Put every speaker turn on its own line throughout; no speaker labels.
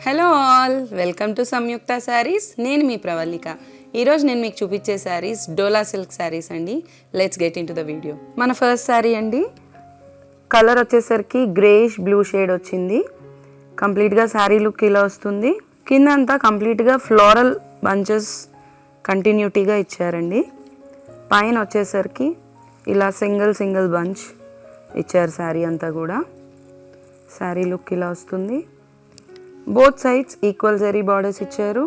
Hello all, welcome to సంయుక్త శారీస్. నేను మీ ప్రవళిక. ఈరోజు నేను మీకు చూపించే శారీస్ డోలా సిల్క్ శారీస్ అండి. Let's get in to the video. మన ఫస్ట్ శారీ అండి. కలర్ వచ్చేసరికి గ్రేష్ బ్లూ షేడ్ వచ్చింది. కంప్లీట్గా శారీ లుక్ ఇలా వస్తుంది. కింద అంతా కంప్లీట్గా ఫ్లోరల్ బంచెస్ కంటిన్యూటీగా ఇచ్చారండి. పైన వచ్చేసరికి ఇలా సింగిల్ బంచ్ ఇచ్చారు. శారీ అంతా కూడా శారీ లుక్ ఇలా వస్తుంది. Both sides equal zari borders ఇచ్చారు.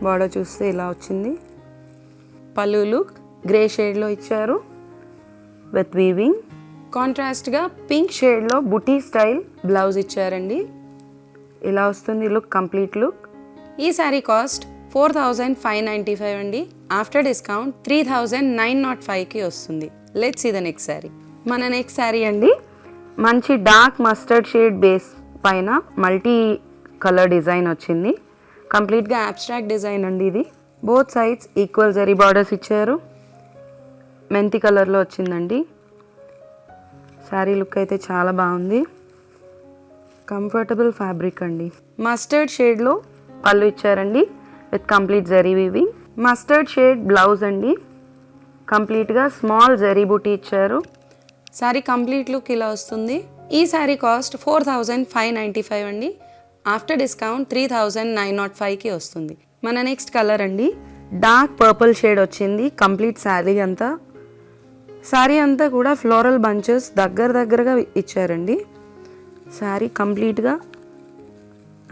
బార్డర్ చూస్తే ఇలా వచ్చింది. పళ్ళు లుక్ గ్రే షేడ్లో ఇచ్చారు విత్ వీవింగ్. కాంట్రాస్ట్గా పింక్ షేడ్లో బుటీ స్టైల్ బ్లౌజ్ ఇచ్చారండి. ఇలా వస్తుంది లుక్, కంప్లీట్ లుక్. ఈ శారీ కాస్ట్ 4595 అండి. ఆఫ్టర్ డిస్కౌంట్ 3905కి వస్తుంది. Let's see the next sari. మన నెక్స్ట్ శారీ అండి, మంచి డార్క్ మస్టర్డ్ షేడ్ బేస్ పైన మల్టీ కలర్ డిజైన్ వచ్చింది. కంప్లీట్గా అబ్స్ట్రాక్ట్ డిజైన్ అండి ఇది. Both sides equal zari borders ఇచ్చారు. మెంతి కలర్లో వచ్చిందండి. శారీ లుక్ అయితే చాలా బాగుంది. కంఫర్టబుల్ ఫ్యాబ్రిక్ అండి. మస్టర్డ్ షేడ్లో పళ్ళు ఇచ్చారండి with complete zari weaving. Mustard shade blouse అండి. కంప్లీట్గా స్మాల్ జరీ బూటీ ఇచ్చారు. శారీ కంప్లీట్ లుక్ ఇలా వస్తుంది. ఈ శారీ కాస్ట్ 4595 అండి. ఆఫ్టర్ డిస్కౌంట్ 3905కి వస్తుంది. మన నెక్స్ట్ కలర్ అండి, డార్క్ పర్పుల్ షేడ్ వచ్చింది. కంప్లీట్ శారీ అంతా కూడా ఫ్లోరల్ బంచెస్ దగ్గరగా ఇచ్చారండి. శారీ కంప్లీట్గా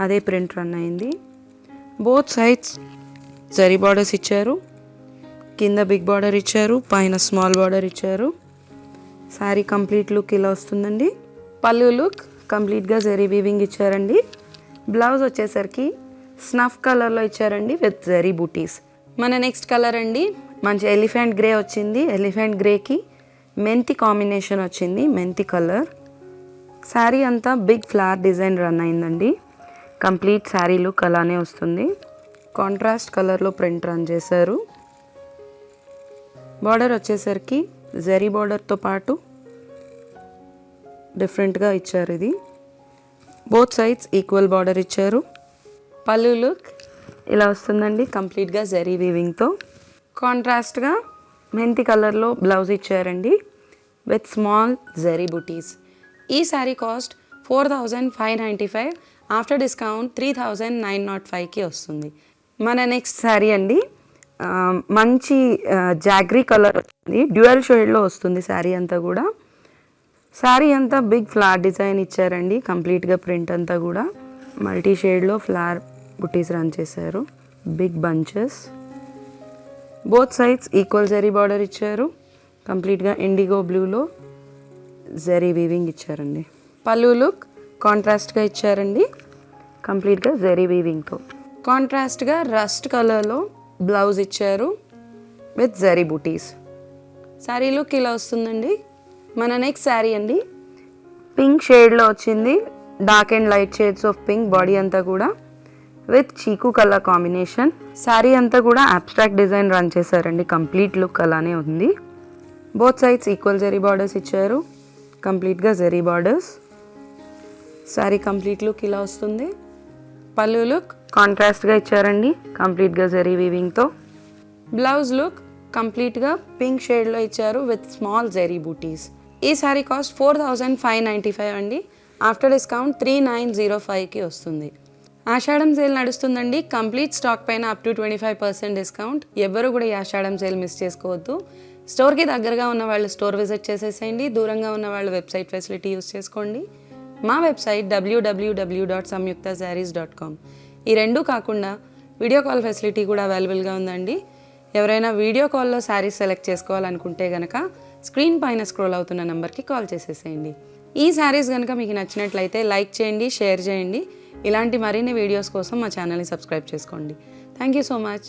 అదే ప్రింట్ రన్ అయింది. బోత్ సైడ్స్ జరీ బార్డర్స్ ఇచ్చారు. కింద బిగ్ బార్డర్ ఇచ్చారు, పైన స్మాల్ బార్డర్ ఇచ్చారు. శారీ కంప్లీట్ లుక్ ఇలా వస్తుందండి. పళ్ళు లుక్ కంప్లీట్గా జరీ వీవింగ్ ఇచ్చారండి. బ్లౌజ్ వచ్చేసరికి స్నఫ్ కలర్లో ఇచ్చారండి విత్ జరీ బూటీస్. మన నెక్స్ట్ కలర్ అండి, మంచి ఎలిఫెంట్ గ్రే వచ్చింది. ఎలిఫెంట్ గ్రేకి మెంతి కాంబినేషన్ వచ్చింది, మెంతి కలర్. శారీ అంతా బిగ్ ఫ్లవర్ డిజైన్ రన్ అయిందండి. కంప్లీట్ శారీ లుక్ అలానే వస్తుంది. కాంట్రాస్ట్ కలర్లో ప్రింట్ రన్ చేశారు. బార్డర్ వచ్చేసరికి జరీ బార్డర్తో పాటు డిఫరెంట్గా ఇచ్చారు. ఇది బోత్ సైడ్స్ ఈక్వల్ బార్డర్ ఇచ్చారు. పళ్ళు లుక్ ఇలా వస్తుందండి, కంప్లీట్గా జరీ వీవింగ్తో. కాంట్రాస్ట్గా మెంతి కలర్లో బ్లౌజ్ ఇచ్చారండి విత్ స్మాల్ జరీ బుటీస్. ఈ శారీ కాస్ట్ 4595. ఆఫ్టర్ డిస్కౌంట్ 3905కి వస్తుంది. మన నెక్స్ట్ శారీ అండి, మంచి జాగ్రీ కలర్ వచ్చింది. డ్యూయల్ షేడ్లో వస్తుంది శారీ అంతా కూడా. శారీ అంతా బిగ్ ఫ్లవర్ డిజైన్ ఇచ్చారండి. కంప్లీట్గా ప్రింట్ అంతా కూడా మల్టీ షేడ్లో ఫ్లవర్ బుటీస్ రన్ చేశారు. Big bunches. Both sides equal zari border ఇచ్చారు. కంప్లీట్గా ఇండిగో బ్లూలో జరీ వీవింగ్ ఇచ్చారండి. పళ్ళు లుక్ కాంట్రాస్ట్గా ఇచ్చారండి, కంప్లీట్గా జరీ వీవింగ్తో. కాంట్రాస్ట్గా రస్ట్ కలర్లో బ్లౌజ్ ఇచ్చారు విత్ జరీ బూటీస్. శారీ లుక్ ఇలా వస్తుందండి. మన నెక్స్ట్ శారీ అండి, పింక్ షేడ్లో వచ్చింది. Dark and light shades of pink body అంతా కూడా with chikoo colour combination. Sari అంతా కూడా అబ్స్ట్రాక్ట్ డిజైన్ రన్ చేశారండి. కంప్లీట్ లుక్ అలానే ఉంది. Both sides equal zari borders ఇచ్చారు. కంప్లీట్గా zari borders. Sari complete look ఇలా వస్తుంది. పళ్ళు లుక్ కాంట్రాస్ట్గా ఇచ్చారండి, కంప్లీట్గా జరీ వీవింగ్తో. బ్లౌజ్ లుక్ కంప్లీట్గా పింక్ షేడ్లో ఇచ్చారు విత్ స్మాల్ జరీ బూటీస్. ఈ శారీ కాస్ట్ 4595 అండి. ఆఫ్టర్ డిస్కౌంట్ 3905కి వస్తుంది. ఆషాఢం సేల్ నడుస్తుందండి. కంప్లీట్ స్టాక్ పైన అప్ టు 25% డిస్కౌంట్. ఎవరు కూడా ఈ ఆషాఢం సేల్ మిస్ చేసుకోవద్దు. స్టోర్కి దగ్గరగా ఉన్న వాళ్ళు స్టోర్ విజిట్ చేసేసేయండి. దూరంగా ఉన్న వాళ్ళు వెబ్సైట్ ఫెసిలిటీ యూస్ చేసుకోండి. మా వెబ్సైట్ www.samyuktasarees.com. ఈ రెండూ కాకుండా వీడియో కాల్ ఫెసిలిటీ కూడా అవైలబుల్గా ఉందండి. ఎవరైనా వీడియో కాల్లో శారీస్ సెలెక్ట్ చేసుకోవాలనుకుంటే కనుక స్క్రీన్ పైన స్క్రోల్ అవుతున్న నెంబర్కి కాల్ చేసేసేయండి. ఈ శారీస్ కనుక మీకు నచ్చినట్లయితే లైక్ చేయండి, షేర్ చేయండి. ఇలాంటి మరిన్ని వీడియోస్ కోసం మా ఛానల్ని సబ్స్క్రైబ్ చేసుకోండి. Thank you so much.